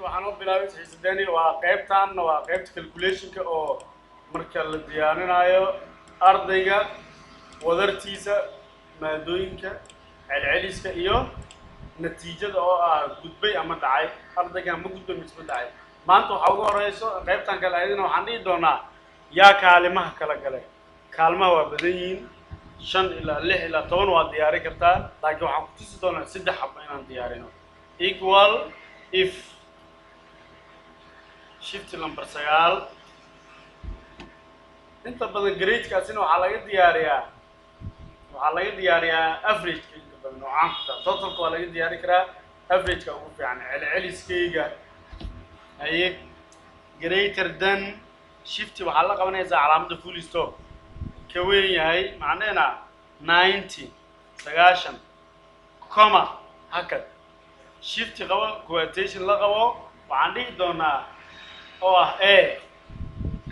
waxaan u bilaabay xiisadani waa qaybtan waa qaybta calculation-ka oo marka la diyaarinayo ardayga wadartiisa maadooyinka celceliska iyo natiijada oo ah gudbay ama dhacay ardayga ma gudbay misba dhacay maanta waxa ugu horeyso qaybtan kale ayadana waxaan dhihi doonaa yaa kaalimaha kala galay kaalmaha waa badan yihiin 5 ilaa 6 ilaa 10 waa diyaari kartaa laakiin waxaan ku tusi doonaa 3 xabo inaan diyaarino equal if shift number 9 inta badan grade kaasina waxaa laga diyaariyaa average inta badan noocan total waa laga diyaari karaa average ka ugu fiican celceliskeyga ay greater than shift waxaa la qabanaysaa calaamada full stop ka weyn yahay macnaheena 90 comma hakad shift qabo quotation la qabo waxaan dhihi doonaa oo ah a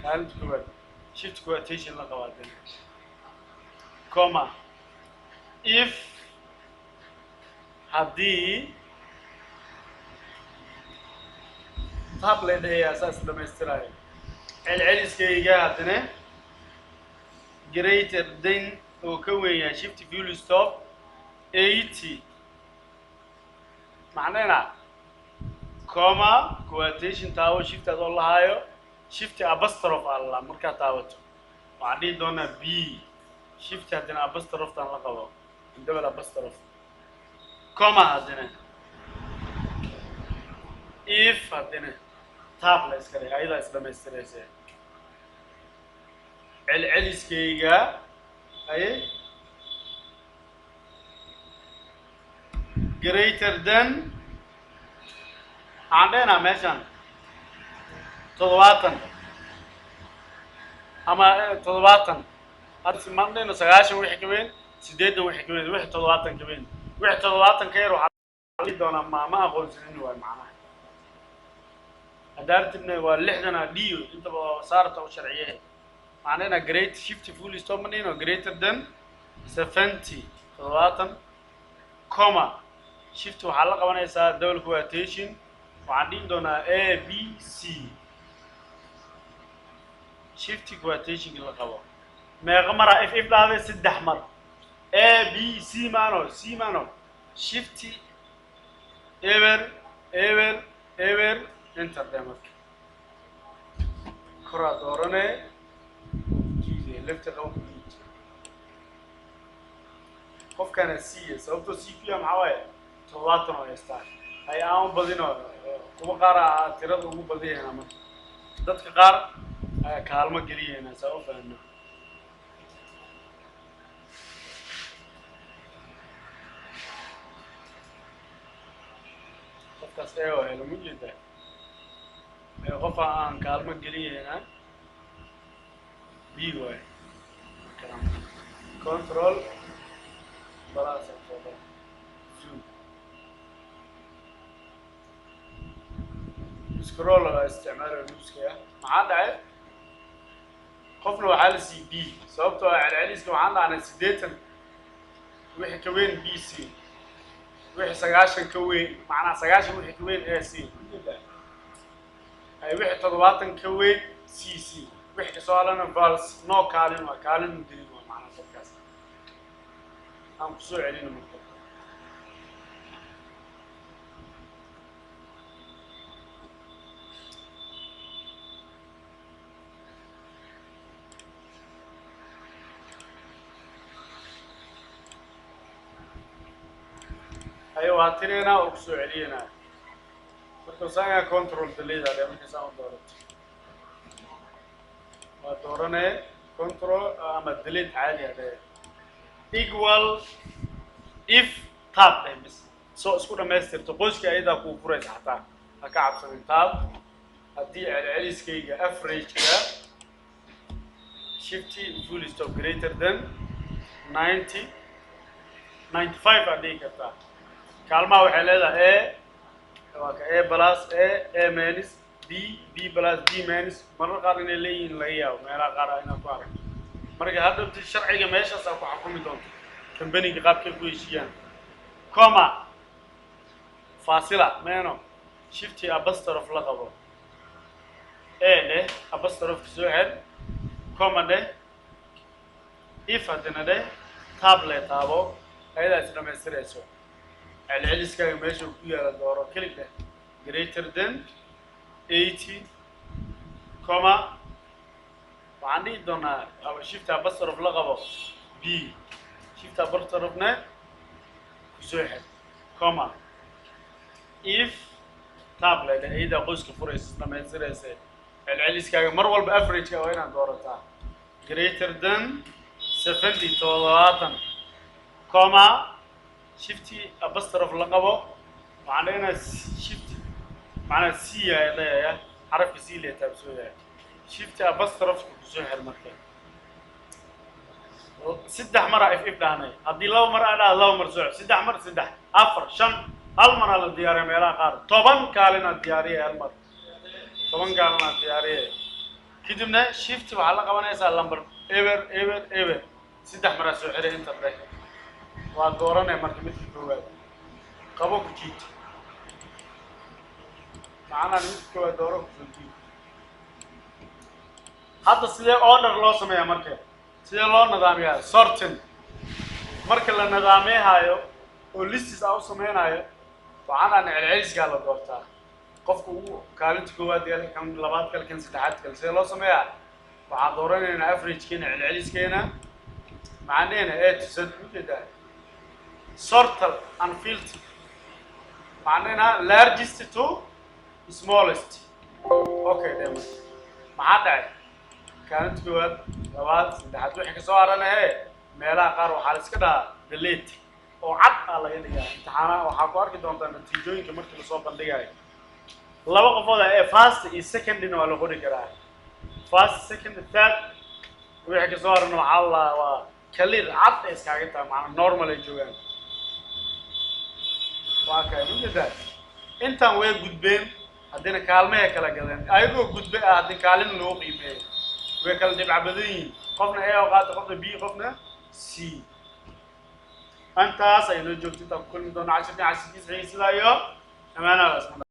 kaalinta koowaad shift quotation la qabo comma if haddii tablet ay asaas dhamaystirayo celceliskeyga haddana greater than oo ka weyn yahay shift full stop 80 macnaheena comma quotation taawo shift adoo lahayo shift apostrophe alla marka taawato waxaan dhihi doonaa b shift haddana apostrophe tan la qabo double apostrophe comma haddana if haddana tablet iska dhig ayada is dhamaystiraysa celceliskeyga ay greater than عندنا ماشان 70 ama 70 هذا ما عندنا 9 wixii ka weyn 8 wixii ka weyn wixii 70 ka weyn wixii 70 ka yar waxa doona ma aqoonsanin waa macnaha adartibna waa 60 dhiyo inta saarta oo sharciye macnaheena great shift full stop manino greater than 70 70 comma shift waxa la qabanaysaa double quotation waxaan dhihi doonaa a b c shift quotation la qabo meeqa mara if dhaaday 3 mar a b c mano shift ever enter them kora doorane kii left qabo qofkana c sababtoo c fiya maxaa waaye 70 oo istaa ay aan badino kuwa qaar tirada ugu badiyeen ama dadka qaar kaalmo galiyeen sabab faano qofkaas helo mujida qof aan kaalmo galiyeen b way control balance scroll على استعمال الموسيقى مع دعي قفنا وحال سي بي سببته على العليس وعنا عن سيديتن وحي كوين بي سي وحي 9 كوين معنا 9 وحي كوين اي سي اي وحي 7 كوين سي سي وحي سؤالنا فالس نو كالين وكالين مدينين معنا بودكاست هم كسو علينا مكتب أيوة هاترينا وكسو علينا مركو ساقا كنترول دليد عليها مركو ساقا دورت ودورنا كنترول أما دليد عالي عليها equal if tab بس سو اسكونا ماستر تقوش كأيدا كو فريس حتى هكا عبسان tab هدي على عليسكي average كا shifty full stop greater than 90 95 عدي كتا كلمة وحلالة A A plus A minus B plus B minus مرة قارن اللي نلاقيه ومرة قارن نقارن مرة هذا الشرعي جماعة ساق حكومي دون كمبني قاب كل شيء كوما فاصلة منو شفتي أبستر في لقبه إيه ده أبستر في سوهد كمان ده if هدنا ده تابلت أبو هيدا اسمه مسرسو العليس كان ماشي ويا الدورة كل ده greater than 80 كما وعندي دونا أو شفت أبصر في لغبه B شفت أبصر في زوجة كما if تابلة ده إذا قوس كفرس لما يصير يصير العليس كان مرول بأفريج كوين عن دورتها greater than 70 طولاتن كما شفتي أبصر في لغبه وعندنا شفت معنا سي يا حرف سي اللي تابسوها شفت أبصرف زوجها المركب سدح مرة اف دهني هدي لو مرة على لو مرزوع سدح مرة سدح أفر شن هالمرة على الديارية ميلا قار طبعا كالنا الديارية هالمرة طبعا كالنا الديارية كدمنا شفت وعلى قوانا يسأل لمبر ايبر سدح مرة سوحري انت بره ودورنا مركب مثل كوال قبو كجيت معنا نمسك ودورك في هذا سيد أونر لو سميه مركب سيد لو نظاميها sorting مركب النظامية هايو وليستس أو سمين هايو وعنا العيش قال دورتها قفكو كانت جوا ديال كان لبعض كان سدحات كان سيد لو سميه وعذورنا إن أفريج كنا العيش كنا معنينا إيه تسد كده sortal and filter معنينا largest to smallest اوكي دايما ما عاد كانت جواد لبعض سدحات وحكي صورنا ايه meelaha qaar waxaa la iska dhahaa delete oo cad ah laga dhigaa imtixaanaha waxaa ku arki doontaa natiijooyinka markii lasoo bandhigayo laba qofood ee first iyo second waa la qori karaa first second third wixii ka soo harana waxaa la waa clear cad ee iskaga taa macna normal ay joogaan waa kay mudada intaan way gudbeen haddana kaalmaha kala galeen ayagoo gudbay haddii kaalin loo qiimeeyo way kala dibcabadeen qofna A oo qaata qofna B qofna C أنت سينو جوكتي تقول دون 10 سلايو أمانة بس